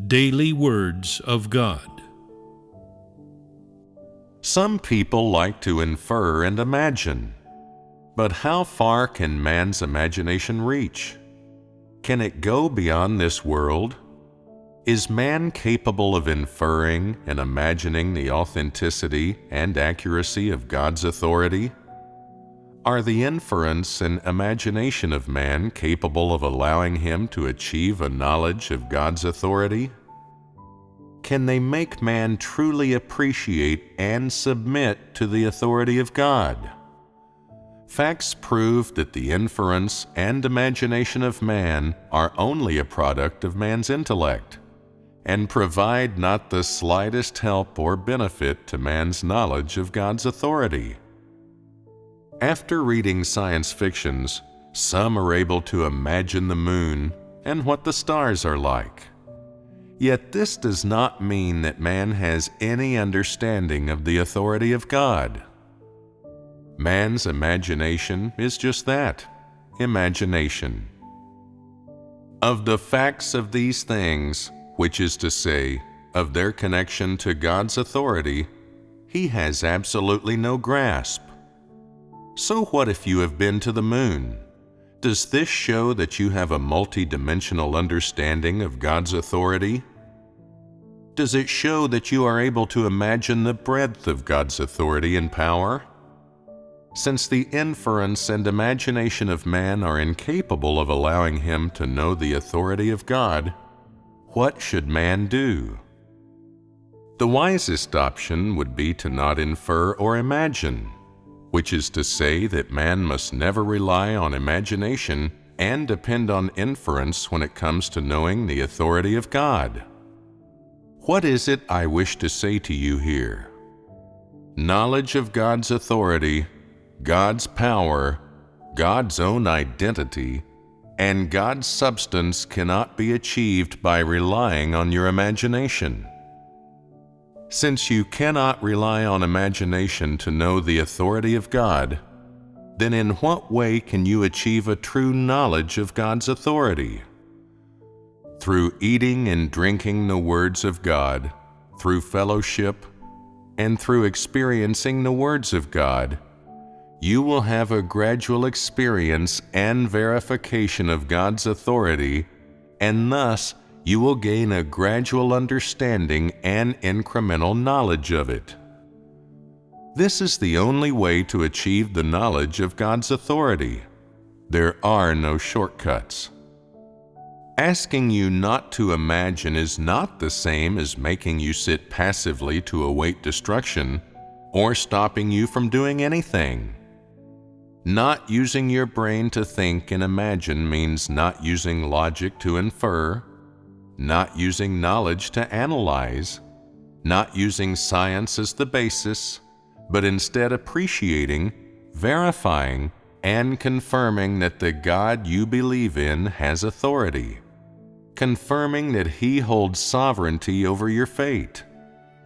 Daily Words of God. Some people like to infer and imagine, but how far can man's imagination reach? Can it go beyond this world? Is man capable of inferring and imagining the authenticity and accuracy of God's authority? Are the inference and imagination of man capable of allowing him to achieve a knowledge of God's authority? Can they make man truly appreciate and submit to the authority of God? Facts prove that the inference and imagination of man are only a product of man's intellect, and provide not the slightest help or benefit to man's knowledge of God's authority. After reading science fictions, some are able to imagine the moon and what the stars are like. Yet this does not mean that man has any understanding of the authority of God. Man's imagination is just that, imagination. Of the facts of these things, which is to say, of their connection to God's authority, he has absolutely no grasp. So what if you have been to the moon? Does this show that you have a multi-dimensional understanding of God's authority? Does it show that you are able to imagine the breadth of God's authority and power? Since the inference and imagination of man are incapable of allowing him to know the authority of God, what should man do? The wisest option would be to not infer or imagine, which is to say that man must never rely on imagination and depend on inference when it comes to knowing the authority of God. What is it I wish to say to you here? Knowledge of God's authority, God's power, God's own identity, and God's substance cannot be achieved by relying on your imagination. Since you cannot rely on imagination to know the authority of God, then in what way can you achieve a true knowledge of God's authority? Through eating and drinking the words of God, through fellowship, and through experiencing the words of God, you will have a gradual experience and verification of God's authority, and thus you will gain a gradual understanding and incremental knowledge of it. This is the only way to achieve the knowledge of God's authority. There are no shortcuts. Asking you not to imagine is not the same as making you sit passively to await destruction or stopping you from doing anything. Not using your brain to think and imagine means not using logic to infer, not using knowledge to analyze, not using science as the basis, but instead appreciating, verifying, and confirming that the God you believe in has authority, confirming that He holds sovereignty over your fate,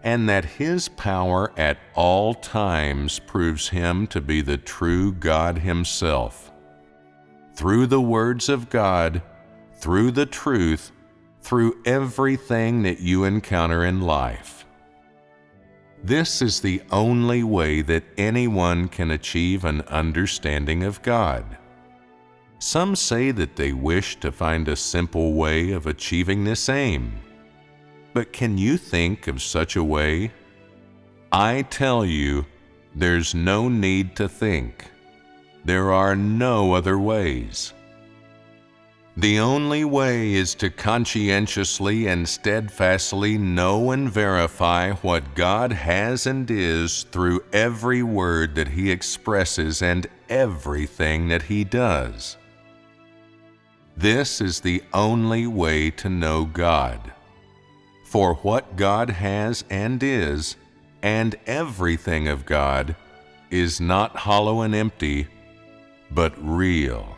and that His power at all times proves Him to be the true God Himself. Through the words of God, through the truth, through everything that you encounter in life. This is the only way that anyone can achieve an understanding of God. Some say that they wish to find a simple way of achieving this aim. But can you think of such a way? I tell you, there's no need to think. There are no other ways. The only way is to conscientiously and steadfastly know and verify what God has and is through every word that He expresses and everything that He does. This is the only way to know God. For what God has and is, and everything of God, is not hollow and empty, but real.